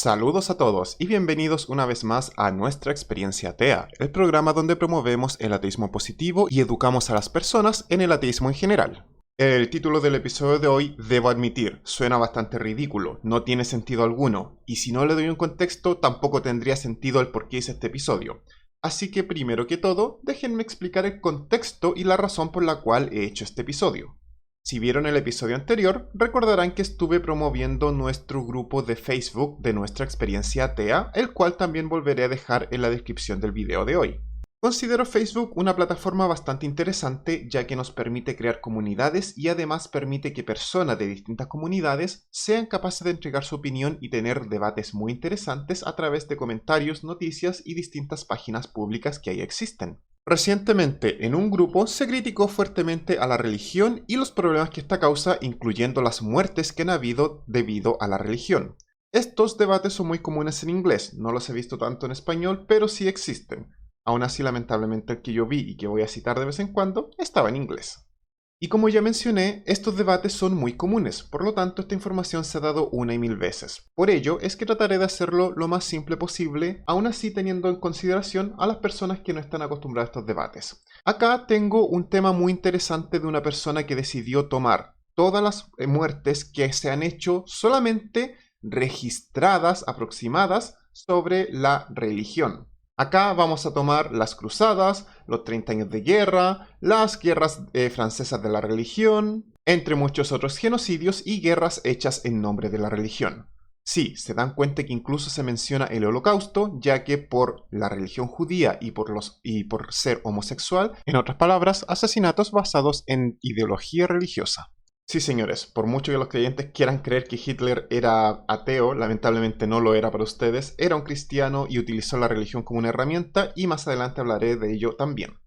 Saludos a todos y bienvenidos una vez más a Nuestra Experiencia Atea, el programa donde promovemos el ateísmo positivo y educamos a las personas en el ateísmo en general. El título del episodio de hoy, debo admitir, suena bastante ridículo, no tiene sentido alguno, y si no le doy un contexto, tampoco tendría sentido el por qué hice este episodio. Así que primero que todo, déjenme explicar el contexto y la razón por la cual he hecho este episodio. Si vieron el episodio anterior, recordarán que estuve promoviendo nuestro grupo de Facebook de Nuestra Experiencia Atea, el cual también volveré a dejar en la descripción del video de hoy. Considero Facebook una plataforma bastante interesante ya que nos permite crear comunidades y además permite que personas de distintas comunidades sean capaces de entregar su opinión y tener debates muy interesantes a través de comentarios, noticias y distintas páginas públicas que ahí existen. Recientemente, en un grupo, se criticó fuertemente a la religión y los problemas que esta causa, incluyendo las muertes que han habido debido a la religión. Estos debates son muy comunes en inglés, no los he visto tanto en español, pero sí existen. Aún así, lamentablemente, el que yo vi y que voy a citar de vez en cuando, estaba en inglés. Y como ya mencioné, estos debates son muy comunes, por lo tanto esta información se ha dado una y mil veces. Por ello, es que trataré de hacerlo lo más simple posible, aún así teniendo en consideración a las personas que no están acostumbradas a estos debates. Acá tengo un tema muy interesante de una persona que decidió tomar todas las muertes que se han hecho solamente registradas, aproximadas, sobre la religión. Acá vamos a tomar las cruzadas, los 30 años de guerra, las guerras francesas de la religión, entre muchos otros genocidios y guerras hechas en nombre de la religión. Sí, se dan cuenta que incluso se menciona el Holocausto, ya que por la religión judía y por ser homosexual, en otras palabras, asesinatos basados en ideología religiosa. Sí, señores, por mucho que los creyentes quieran creer que Hitler era ateo, lamentablemente no lo era para ustedes, era un cristiano y utilizó la religión como una herramienta y más adelante hablaré de ello también.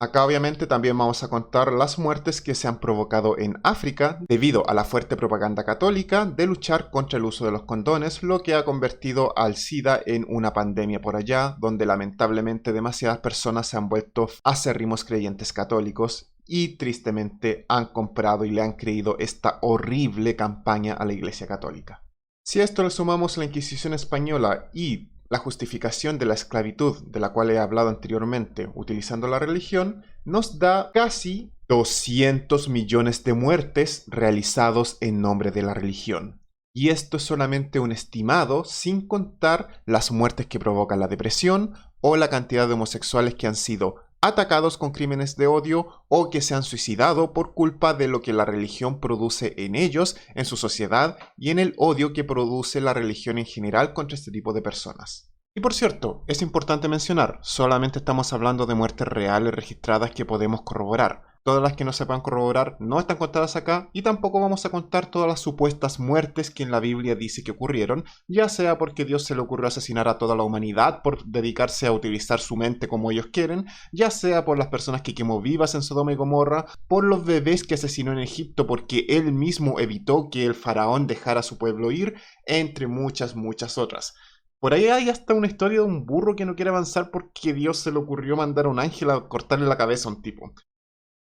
Acá obviamente también vamos a contar las muertes que se han provocado en África debido a la fuerte propaganda católica de luchar contra el uso de los condones, lo que ha convertido al SIDA en una pandemia por allá, donde lamentablemente demasiadas personas se han vuelto acérrimos creyentes católicos y tristemente han comprado y le han creído esta horrible campaña a la Iglesia Católica. Si a esto le sumamos la Inquisición española y la justificación de la esclavitud, de la cual he hablado anteriormente, utilizando la religión, nos da casi 200 millones de muertes realizados en nombre de la religión. Y esto es solamente un estimado, sin contar las muertes que provoca la depresión o la cantidad de homosexuales que han sido atacados con crímenes de odio o que se han suicidado por culpa de lo que la religión produce en ellos, en su sociedad y en el odio que produce la religión en general contra este tipo de personas. Y por cierto, es importante mencionar, solamente estamos hablando de muertes reales registradas que podemos corroborar. Todas las que no se puedan corroborar no están contadas acá y tampoco vamos a contar todas las supuestas muertes que en la Biblia dice que ocurrieron, ya sea porque Dios se le ocurrió asesinar a toda la humanidad por dedicarse a utilizar su mente como ellos quieren, ya sea por las personas que quemó vivas en Sodoma y Gomorra, por los bebés que asesinó en Egipto porque él mismo evitó que el faraón dejara a su pueblo ir, entre muchas otras. Por ahí hay hasta una historia de un burro que no quiere avanzar porque Dios se le ocurrió mandar a un ángel a cortarle la cabeza a un tipo.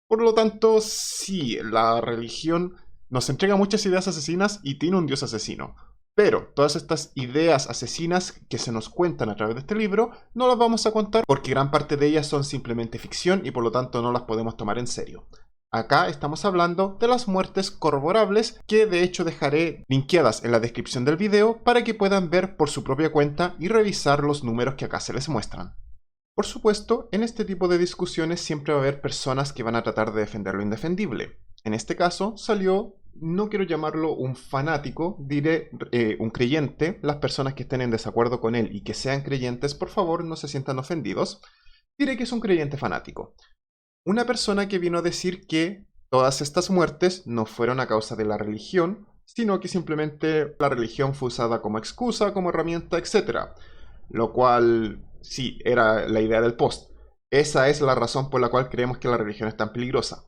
Por lo tanto, sí, la religión nos entrega muchas ideas asesinas y tiene un dios asesino. Pero todas estas ideas asesinas que se nos cuentan a través de este libro no las vamos a contar porque gran parte de ellas son simplemente ficción y por lo tanto no las podemos tomar en serio. Acá estamos hablando de las muertes corroborables que de hecho dejaré linkeadas en la descripción del video para que puedan ver por su propia cuenta y revisar los números que acá se les muestran. Por supuesto, en este tipo de discusiones siempre va a haber personas que van a tratar de defender lo indefendible. En este caso salió, no quiero llamarlo un fanático, diré un creyente. Las personas que estén en desacuerdo con él y que sean creyentes, por favor no se sientan ofendidos. Diré que es un creyente fanático. Una persona que vino a decir que todas estas muertes no fueron a causa de la religión, sino que simplemente la religión fue usada como excusa, como herramienta, etc. Lo cual sí, era la idea del post. Esa es la razón por la cual creemos que la religión es tan peligrosa.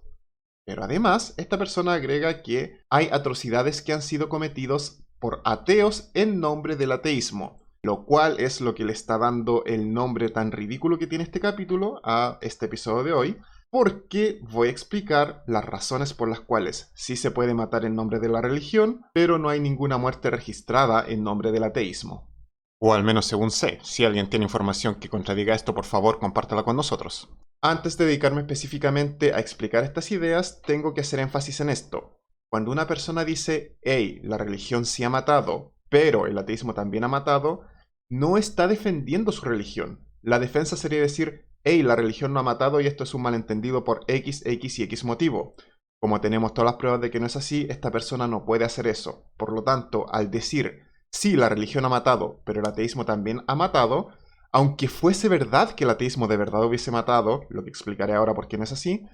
Pero además, esta persona agrega que hay atrocidades que han sido cometidos por ateos en nombre del ateísmo, lo cual es lo que le está dando el nombre tan ridículo que tiene este capítulo a este episodio de hoy, porque voy a explicar las razones por las cuales sí se puede matar en nombre de la religión, pero no hay ninguna muerte registrada en nombre del ateísmo. O al menos según sé. Si alguien tiene información que contradiga esto, por favor, compártela con nosotros. Antes de dedicarme específicamente a explicar estas ideas, tengo que hacer énfasis en esto. Cuando una persona dice, hey, la religión sí ha matado, pero el ateísmo también ha matado, no está defendiendo su religión. La defensa sería decir, hey, la religión no ha matado y esto es un malentendido por X, X y X motivo. Como tenemos todas las pruebas de que no es así, esta persona no puede hacer eso. Por lo tanto, al decir, sí, la religión ha matado, pero el ateísmo también ha matado, aunque fuese verdad que el ateísmo de verdad hubiese matado, lo que explicaré ahora por qué no es así,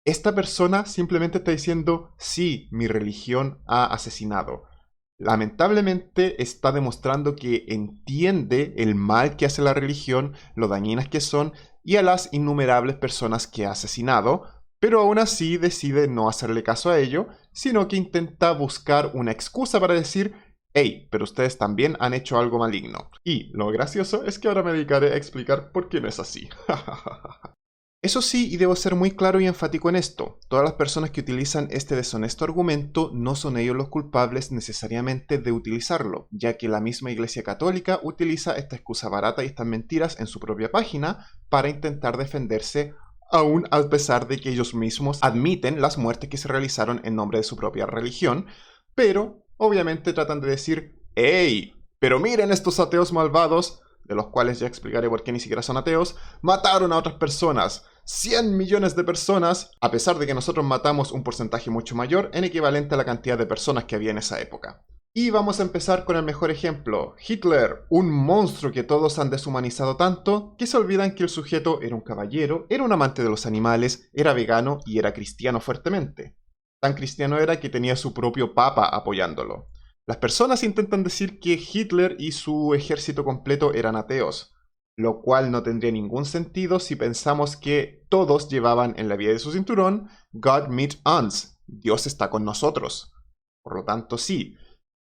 esta persona simplemente está diciendo, sí, mi religión ha asesinado. Lamentablemente está demostrando que entiende el mal que hace la religión, lo dañinas que son y a las innumerables personas que ha asesinado, pero aún así decide no hacerle caso a ello, sino que intenta buscar una excusa para decir, hey, pero ustedes también han hecho algo maligno. Y lo gracioso es que ahora me dedicaré a explicar por qué no es así. Eso sí, y debo ser muy claro y enfático en esto, todas las personas que utilizan este deshonesto argumento no son ellos los culpables necesariamente de utilizarlo, ya que la misma Iglesia Católica utiliza esta excusa barata y estas mentiras en su propia página para intentar defenderse, aún a pesar de que ellos mismos admiten las muertes que se realizaron en nombre de su propia religión, pero obviamente tratan de decir, ¡hey! Pero miren estos ateos malvados, de los cuales ya explicaré por qué ni siquiera son ateos, mataron a otras personas. 100 millones de personas, a pesar de que nosotros matamos un porcentaje mucho mayor en equivalente a la cantidad de personas que había en esa época. Y vamos a empezar con el mejor ejemplo, Hitler, un monstruo que todos han deshumanizado tanto que se olvidan que el sujeto era un caballero, era un amante de los animales, era vegano y era cristiano fuertemente. Tan cristiano era que tenía su propio papa apoyándolo. Las personas intentan decir que Hitler y su ejército completo eran ateos, lo cual no tendría ningún sentido si pensamos que todos llevaban en la vía de su cinturón God meet us, Dios está con nosotros. Por lo tanto, sí,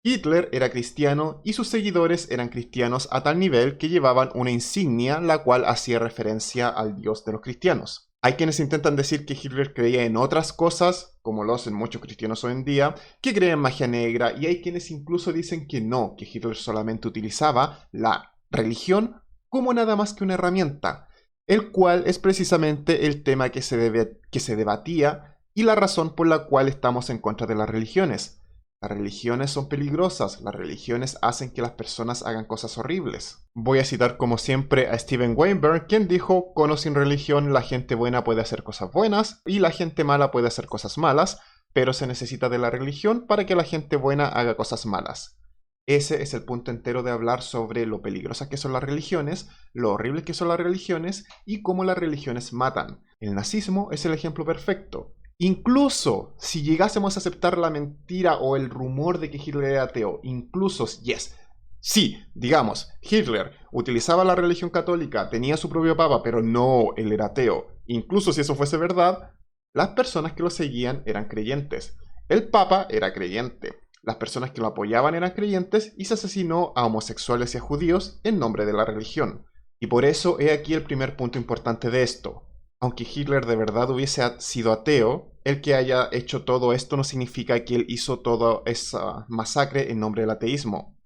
Hitler era cristiano y sus seguidores eran cristianos a tal nivel que llevaban una insignia la cual hacía referencia al Dios de los cristianos. Hay quienes intentan decir que Hitler creía en otras cosas, como lo hacen muchos cristianos hoy en día, que creen en magia negra, y hay quienes incluso dicen que no, que Hitler solamente utilizaba la religión como nada más que una herramienta, el cual es precisamente el tema que se debatía y la razón por la cual estamos en contra de las religiones. Las religiones son peligrosas, las religiones hacen que las personas hagan cosas horribles. Voy a citar como siempre a Steven Weinberg, quien dijo, con o sin religión la gente buena puede hacer cosas buenas y la gente mala puede hacer cosas malas, pero se necesita de la religión para que la gente buena haga cosas malas. Ese es el punto entero de hablar sobre lo peligrosas que son las religiones, lo horribles que son las religiones y cómo las religiones matan. El nazismo es el ejemplo perfecto. Incluso si llegásemos a aceptar la mentira o el rumor de que Hitler era ateo, incluso, sí, digamos, Hitler utilizaba la religión católica, tenía su propio papa, pero no, él era ateo. Incluso si eso fuese verdad, las personas que lo seguían eran creyentes. El papa era creyente. Las personas que lo apoyaban eran creyentes y se asesinó a homosexuales y a judíos en nombre de la religión. Y por eso he aquí el primer punto importante de esto. Aunque Hitler de verdad hubiese sido ateo, el que haya hecho todo esto no significa que él hizo toda esa masacre en nombre del ateísmo.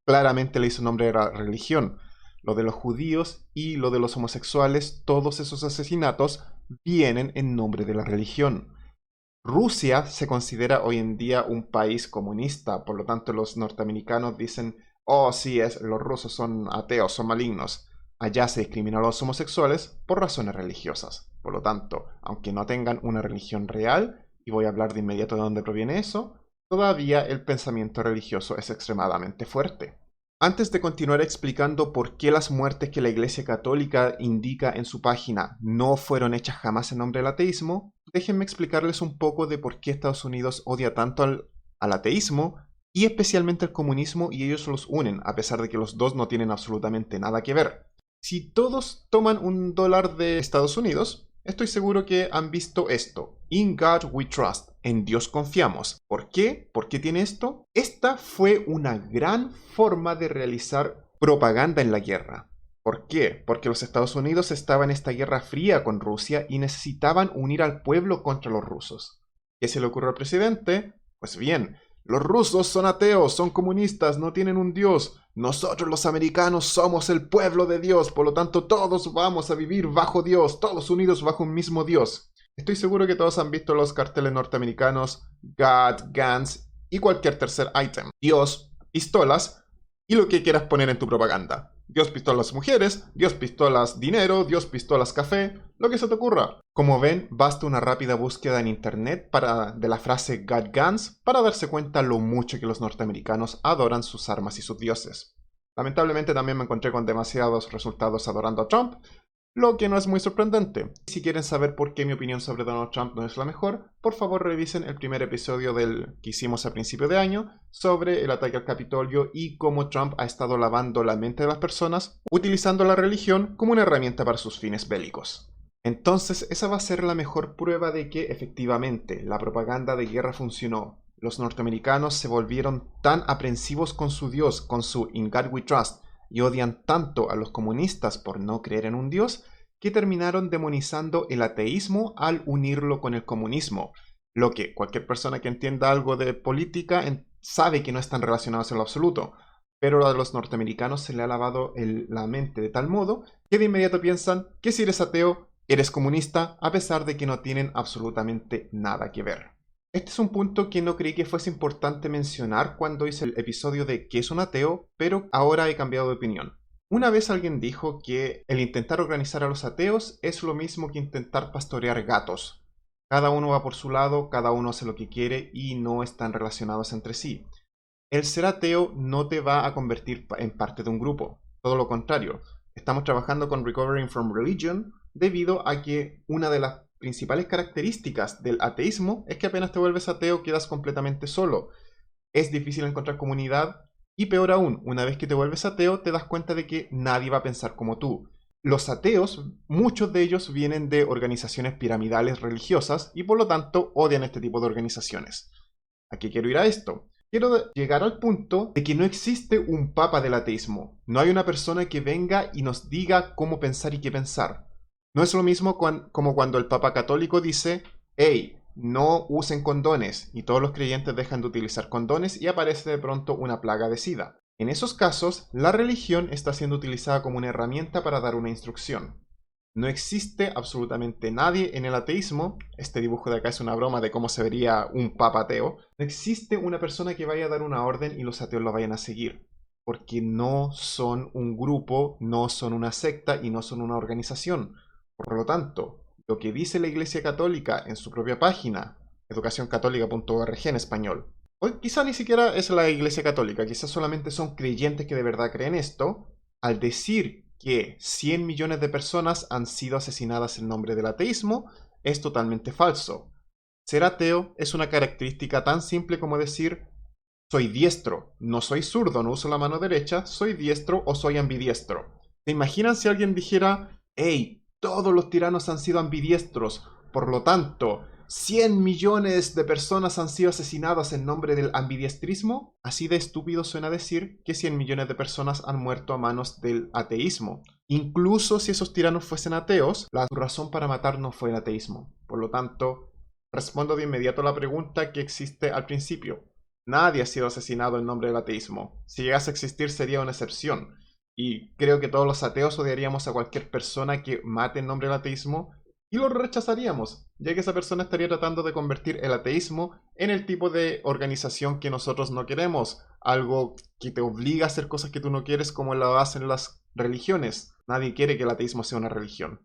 Claramente le hizo en nombre de la religión. Lo de los judíos y lo de los homosexuales, todos esos asesinatos vienen en nombre de la religión. Rusia se considera hoy en día un país comunista, por lo tanto los norteamericanos dicen, oh sí, los rusos son ateos, son malignos. Allá se discrimina a los homosexuales por razones religiosas. Por lo tanto, aunque no tengan una religión real, y voy a hablar de inmediato de dónde proviene eso, todavía el pensamiento religioso es extremadamente fuerte. Antes de continuar explicando por qué las muertes que la Iglesia Católica indica en su página no fueron hechas jamás en nombre del ateísmo, déjenme explicarles un poco de por qué Estados Unidos odia tanto al ateísmo y especialmente al comunismo, y ellos los unen, a pesar de que los dos no tienen absolutamente nada que ver. Si todos toman $1 de Estados Unidos, estoy seguro que han visto esto. In God we trust. En Dios confiamos. ¿Por qué? ¿Por qué tiene esto? Esta fue una gran forma de realizar propaganda en la guerra. ¿Por qué? Porque los Estados Unidos estaban en esta guerra fría con Rusia y necesitaban unir al pueblo contra los rusos. ¿Qué se le ocurrió al presidente? Pues bien, los rusos son ateos, son comunistas, no tienen un dios. Nosotros los americanos somos el pueblo de Dios, por lo tanto todos vamos a vivir bajo Dios, todos unidos bajo un mismo Dios. Estoy seguro que todos han visto los carteles norteamericanos, God, Guns y cualquier tercer ítem. Dios, pistolas y lo que quieras poner en tu propaganda. Dios pistolas mujeres, Dios pistolas dinero, Dios pistolas café, lo que se te ocurra. Como ven, basta una rápida búsqueda en internet de la frase God Guns para darse cuenta lo mucho que los norteamericanos adoran sus armas y sus dioses. Lamentablemente también me encontré con demasiados resultados adorando a Trump, lo que no es muy sorprendente. Si quieren saber por qué mi opinión sobre Donald Trump no es la mejor, por favor revisen el primer episodio que hicimos a principio de año sobre el ataque al Capitolio y cómo Trump ha estado lavando la mente de las personas utilizando la religión como una herramienta para sus fines bélicos. Entonces, esa va a ser la mejor prueba de que efectivamente la propaganda de guerra funcionó. Los norteamericanos se volvieron tan aprensivos con su Dios, con su In God We Trust, y odian tanto a los comunistas por no creer en un dios, que terminaron demonizando el ateísmo al unirlo con el comunismo. Lo que cualquier persona que entienda algo de política sabe que no están relacionados en lo absoluto. Pero a los norteamericanos se le ha lavado la mente de tal modo que de inmediato piensan que si eres ateo, eres comunista, a pesar de que no tienen absolutamente nada que ver. Este es un punto que no creí que fuese importante mencionar cuando hice el episodio de ¿qué es un ateo?, pero ahora he cambiado de opinión. Una vez alguien dijo que el intentar organizar a los ateos es lo mismo que intentar pastorear gatos. Cada uno va por su lado, cada uno hace lo que quiere y no están relacionados entre sí. El ser ateo no te va a convertir en parte de un grupo, todo lo contrario. Estamos trabajando con Recovering from Religion debido a que una de las principales características del ateísmo es que apenas te vuelves ateo quedas completamente solo. Es difícil encontrar comunidad y peor aún, una vez que te vuelves ateo te das cuenta de que nadie va a pensar como tú. Los ateos, muchos de ellos vienen de organizaciones piramidales religiosas y por lo tanto odian este tipo de organizaciones. ¿A qué quiero ir a esto? Quiero llegar al punto de que no existe un papa del ateísmo. No hay una persona que venga y nos diga cómo pensar y qué pensar. No es lo mismo como cuando el Papa Católico dice, hey, no usen condones, y todos los creyentes dejan de utilizar condones y aparece de pronto una plaga de SIDA. En esos casos, la religión está siendo utilizada como una herramienta para dar una instrucción. No existe absolutamente nadie en el ateísmo, este dibujo de acá es una broma de cómo se vería un papa ateo, no existe una persona que vaya a dar una orden y los ateos lo vayan a seguir, porque no son un grupo, no son una secta y no son una organización. Por lo tanto, lo que dice la Iglesia Católica en su propia página, educacioncatólica.org en español, o quizá ni siquiera es la Iglesia Católica, quizás solamente son creyentes que de verdad creen esto, al decir que 100 millones de personas han sido asesinadas en nombre del ateísmo, es totalmente falso. Ser ateo es una característica tan simple como decir, soy diestro, no soy zurdo, no uso la mano derecha, soy diestro o soy ambidiestro. ¿Se imaginan si alguien dijera, hey, todos los tiranos han sido ambidiestros, por lo tanto, 100 millones de personas han sido asesinadas en nombre del ambidiestrismo? Así de estúpido suena decir que 100 millones de personas han muerto a manos del ateísmo. Incluso si esos tiranos fuesen ateos, la razón para matar no fue el ateísmo. Por lo tanto, respondo de inmediato a la pregunta que existe al principio. Nadie ha sido asesinado en nombre del ateísmo. Si llegase a existir sería una excepción. Y creo que todos los ateos odiaríamos a cualquier persona que mate en nombre del ateísmo y lo rechazaríamos, ya que esa persona estaría tratando de convertir el ateísmo en el tipo de organización que nosotros no queremos, algo que te obliga a hacer cosas que tú no quieres como lo hacen las religiones. Nadie quiere que el ateísmo sea una religión.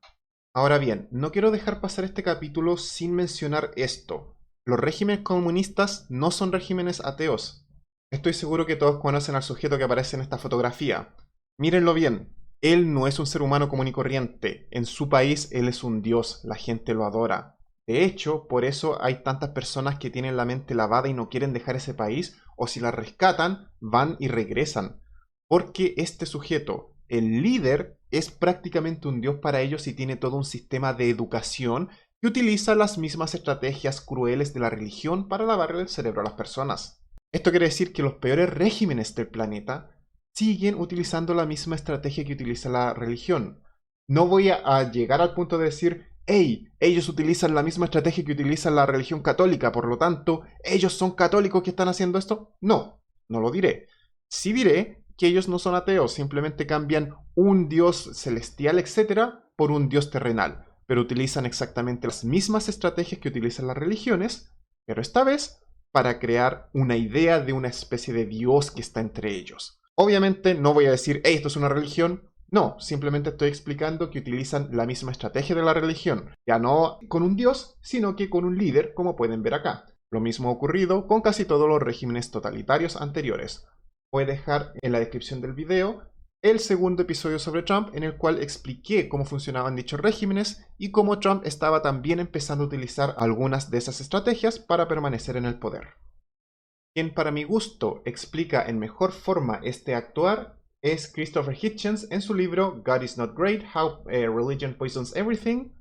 Ahora bien, no quiero dejar pasar este capítulo sin mencionar esto. Los regímenes comunistas no son regímenes ateos. Estoy seguro que todos conocen al sujeto que aparece en esta fotografía. Mírenlo bien, él no es un ser humano común y corriente. En su país él es un dios, la gente lo adora. De hecho, por eso hay tantas personas que tienen la mente lavada y no quieren dejar ese país, o si la rescatan, van y regresan. Porque este sujeto, el líder, es prácticamente un dios para ellos y tiene todo un sistema de educación que utiliza las mismas estrategias crueles de la religión para lavarle el cerebro a las personas. Esto quiere decir que los peores regímenes del planeta siguen utilizando la misma estrategia que utiliza la religión. No voy a llegar al punto de decir, hey, ellos utilizan la misma estrategia que utiliza la religión católica, por lo tanto, ellos son católicos que están haciendo esto. No, no lo diré. Sí diré que ellos no son ateos, simplemente cambian un dios celestial, etcétera, por un dios terrenal, pero utilizan exactamente las mismas estrategias que utilizan las religiones, pero esta vez para crear una idea de una especie de dios que está entre ellos. Obviamente no voy a decir, hey, esto es una religión. No, simplemente estoy explicando que utilizan la misma estrategia de la religión, ya no con un dios, sino que con un líder, como pueden ver acá. Lo mismo ha ocurrido con casi todos los regímenes totalitarios anteriores. Voy a dejar en la descripción del video el segundo episodio sobre Trump, en el cual expliqué cómo funcionaban dichos regímenes y cómo Trump estaba también empezando a utilizar algunas de esas estrategias para permanecer en el poder. Quien para mi gusto explica en mejor forma este actuar es Christopher Hitchens en su libro God is Not Great, How Religion Poisons Everything.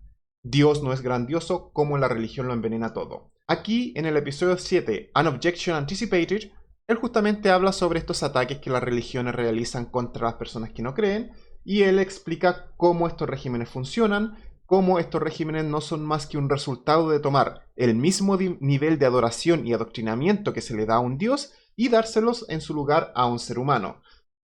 Dios no es grandioso, cómo la religión lo envenena todo. Aquí, en el episodio 7, An Objection Anticipated, él justamente habla sobre estos ataques que las religiones realizan contra las personas que no creen, y él explica cómo estos regímenes funcionan, cómo estos regímenes no son más que un resultado de tomar el mismo nivel de adoración y adoctrinamiento que se le da a un dios y dárselos en su lugar a un ser humano.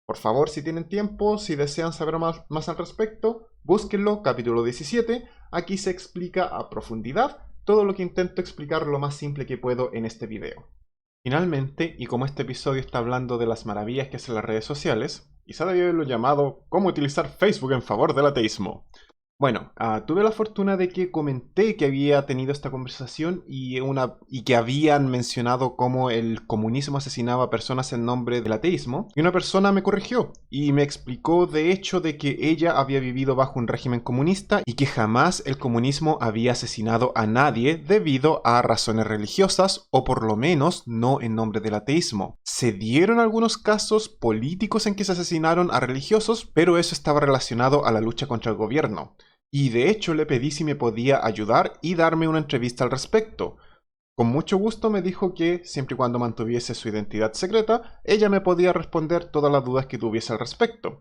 Por favor, si tienen tiempo, si desean saber más al respecto, búsquenlo, capítulo 17. Aquí se explica a profundidad todo lo que intento explicar lo más simple que puedo en este video. Finalmente, y como este episodio está hablando de las maravillas que hacen las redes sociales, quizá debía haberlo llamado ¿Cómo utilizar Facebook en favor del ateísmo? Bueno, tuve la fortuna de que comenté que había tenido esta conversación y que habían mencionado cómo el comunismo asesinaba a personas en nombre del ateísmo, y una persona me corrigió y me explicó de hecho de que ella había vivido bajo un régimen comunista y que jamás el comunismo había asesinado a nadie debido a razones religiosas, o por lo menos no en nombre del ateísmo. Se dieron algunos casos políticos en que se asesinaron a religiosos, pero eso estaba relacionado a la lucha contra el gobierno. Y de hecho le pedí si me podía ayudar y darme una entrevista al respecto. Con mucho gusto me dijo que, siempre y cuando mantuviese su identidad secreta, ella me podía responder todas las dudas que tuviese al respecto.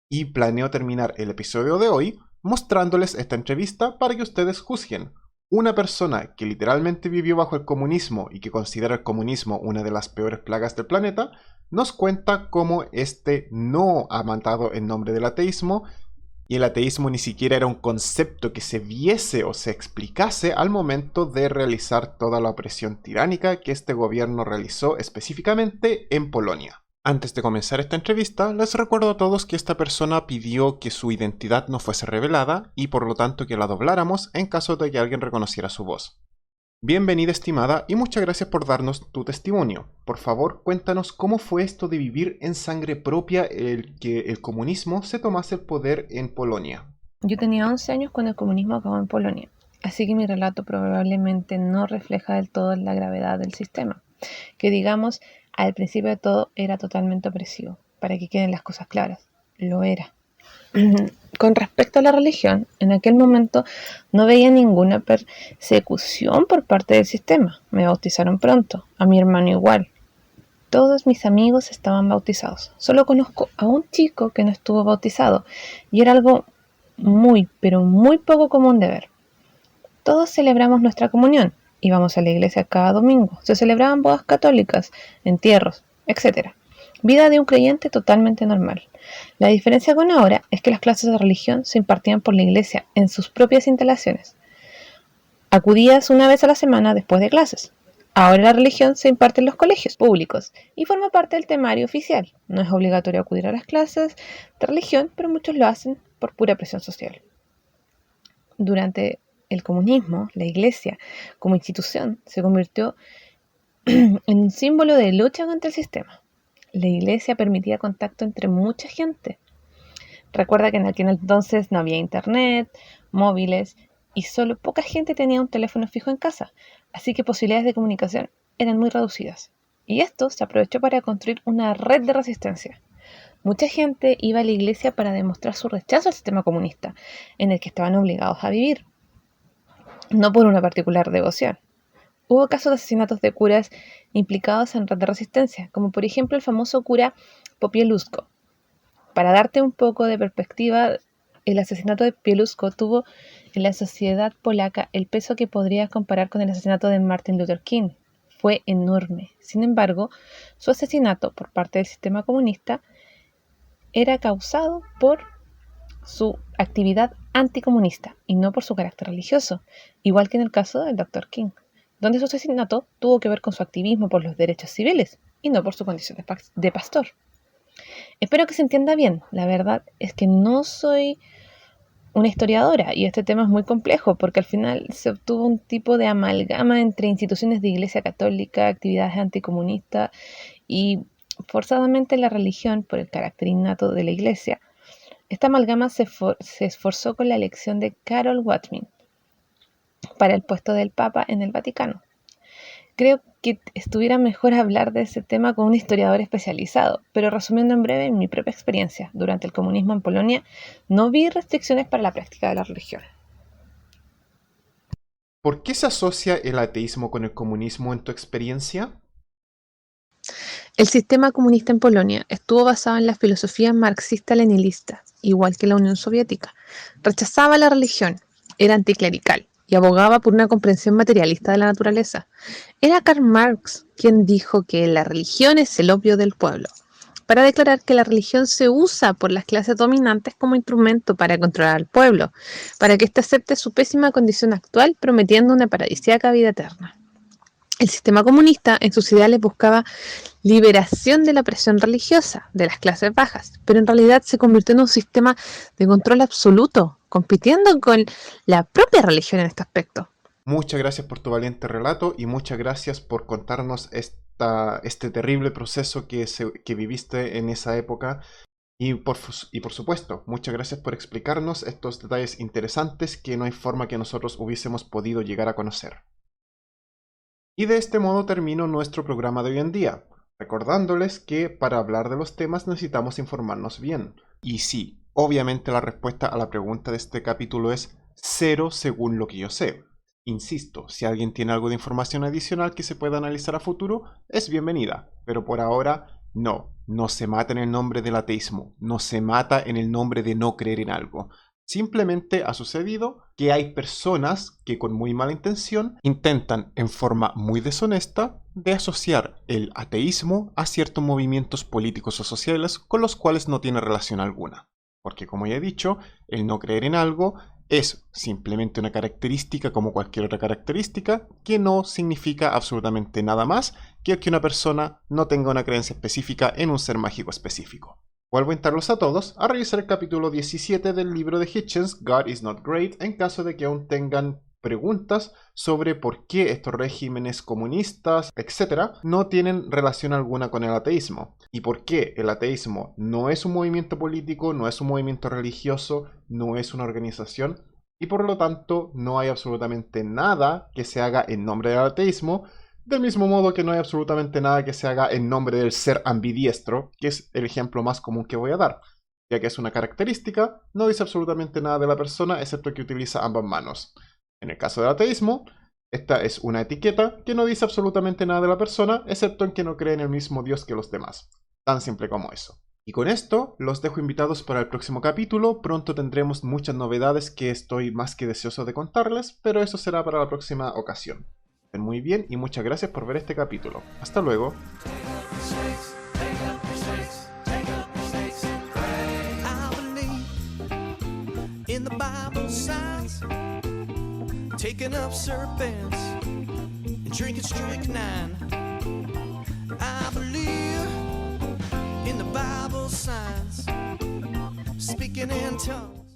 Y planeo terminar el episodio de hoy mostrándoles esta entrevista para que ustedes juzguen. Una persona que literalmente vivió bajo el comunismo y que considera el comunismo una de las peores plagas del planeta, nos cuenta cómo este no ha matado en nombre del ateísmo, y el ateísmo ni siquiera era un concepto que se viese o se explicase al momento de realizar toda la opresión tiránica que este gobierno realizó específicamente en Polonia. Antes de comenzar esta entrevista, les recuerdo a todos que esta persona pidió que su identidad no fuese revelada y por lo tanto que la dobláramos en caso de que alguien reconociera su voz. Bienvenida, estimada, y muchas gracias por darnos tu testimonio. Por favor, cuéntanos cómo fue esto de vivir en sangre propia el que el comunismo se tomase el poder en Polonia. Yo tenía 11 años cuando el comunismo acabó en Polonia, así que mi relato probablemente no refleja del todo la gravedad del sistema, que digamos, al principio de todo era totalmente opresivo. Para que queden las cosas claras, lo era. Con respecto a la religión, en aquel momento no veía ninguna persecución por parte del sistema. Me bautizaron pronto, a mi hermano igual. Todos mis amigos estaban bautizados. Solo conozco a un chico que no estuvo bautizado, y era algo muy, pero muy poco común de ver. Todos celebramos nuestra comunión, íbamos a la iglesia cada domingo, se celebraban bodas católicas, entierros, etc. Vida de un creyente totalmente normal. La diferencia con ahora es que las clases de religión se impartían por la iglesia en sus propias instalaciones. Acudías una vez a la semana después de clases. Ahora la religión se imparte en los colegios públicos y forma parte del temario oficial. No es obligatorio acudir a las clases de religión, pero muchos lo hacen por pura presión social. Durante el comunismo, la iglesia como institución se convirtió en un símbolo de lucha contra el sistema. La iglesia permitía contacto entre mucha gente. Recuerda que en aquel entonces no había internet, móviles y solo poca gente tenía un teléfono fijo en casa, así que posibilidades de comunicación eran muy reducidas. Y esto se aprovechó para construir una red de resistencia. Mucha gente iba a la iglesia para demostrar su rechazo al sistema comunista, en el que estaban obligados a vivir, no por una particular devoción. Hubo casos de asesinatos de curas implicados en red de resistencia, como por ejemplo el famoso cura Popieluszko, Para darte un poco de perspectiva, el asesinato de Pieluszko tuvo en la sociedad polaca el peso que podrías comparar con el asesinato de Martin Luther King. Fue enorme. Sin embargo, su asesinato por parte del sistema comunista era causado por su actividad anticomunista y no por su carácter religioso, igual que en el caso del Dr. King, donde su asesinato tuvo que ver con su activismo por los derechos civiles y no por su condición de pastor. Espero que se entienda bien. La verdad es que no soy una historiadora y este tema es muy complejo porque al final se obtuvo un tipo de amalgama entre instituciones de Iglesia Católica, actividades anticomunistas y forzadamente la religión por el carácter innato de la Iglesia. Esta amalgama se esforzó con la elección de Karol Wojtyła para el puesto del Papa en el Vaticano. Creo que estuviera mejor hablar de ese tema con un historiador especializado, pero resumiendo en breve mi propia experiencia, durante el comunismo en Polonia no vi restricciones para la práctica de la religión. ¿Por qué se asocia el ateísmo con el comunismo en tu experiencia? El sistema comunista en Polonia estuvo basado en la filosofía marxista-leninista, igual que la Unión Soviética. Rechazaba la religión, era anticlerical y abogaba por una comprensión materialista de la naturaleza. Era Karl Marx quien dijo que la religión es el opio del pueblo, para declarar que la religión se usa por las clases dominantes como instrumento para controlar al pueblo, para que éste acepte su pésima condición actual, prometiendo una paradisíaca vida eterna. El sistema comunista en sus ideales buscaba liberación de la presión religiosa de las clases bajas, pero en realidad se convirtió en un sistema de control absoluto, compitiendo con la propia religión en este aspecto. Muchas gracias por tu valiente relato y muchas gracias por contarnos este terrible proceso que viviste en esa época. Y por supuesto, muchas gracias por explicarnos estos detalles interesantes que no hay forma que nosotros hubiésemos podido llegar a conocer. Y de este modo termino nuestro programa de hoy en día, recordándoles que para hablar de los temas necesitamos informarnos bien. Y sí, obviamente la respuesta a la pregunta de este capítulo es 0 según lo que yo sé. Insisto, si alguien tiene algo de información adicional que se pueda analizar a futuro, es bienvenida, pero por ahora no se mata en el nombre del ateísmo, no se mata en el nombre de no creer en algo. Simplemente ha sucedido que hay personas que con muy mala intención intentan en forma muy deshonesta de asociar el ateísmo a ciertos movimientos políticos o sociales con los cuales no tiene relación alguna. Porque como ya he dicho, el no creer en algo es simplemente una característica como cualquier otra característica que no significa absolutamente nada más que una persona no tenga una creencia específica en un ser mágico específico. Vuelvo a invitarlos a todos a revisar el capítulo 17 del libro de Hitchens, God is Not Great, en caso de que aún tengan preguntas sobre por qué estos regímenes comunistas, etc., no tienen relación alguna con el ateísmo. Y por qué el ateísmo no es un movimiento político, no es un movimiento religioso, no es una organización, y por lo tanto no hay absolutamente nada que se haga en nombre del ateísmo, del mismo modo que no hay absolutamente nada que se haga en nombre del ser ambidiestro, que es el ejemplo más común que voy a dar, ya que es una característica, no dice absolutamente nada de la persona, excepto que utiliza ambas manos. En el caso del ateísmo, esta es una etiqueta que no dice absolutamente nada de la persona, excepto en que no cree en el mismo Dios que los demás. Tan simple como eso. Y con esto, los dejo invitados para el próximo capítulo. Pronto tendremos muchas novedades que estoy más que deseoso de contarles, pero eso será para la próxima ocasión. Estén muy bien y muchas gracias por ver este capítulo. Hasta luego. Taking up serpents and drinking strychnine. I believe in the Bible signs, speaking in tongues.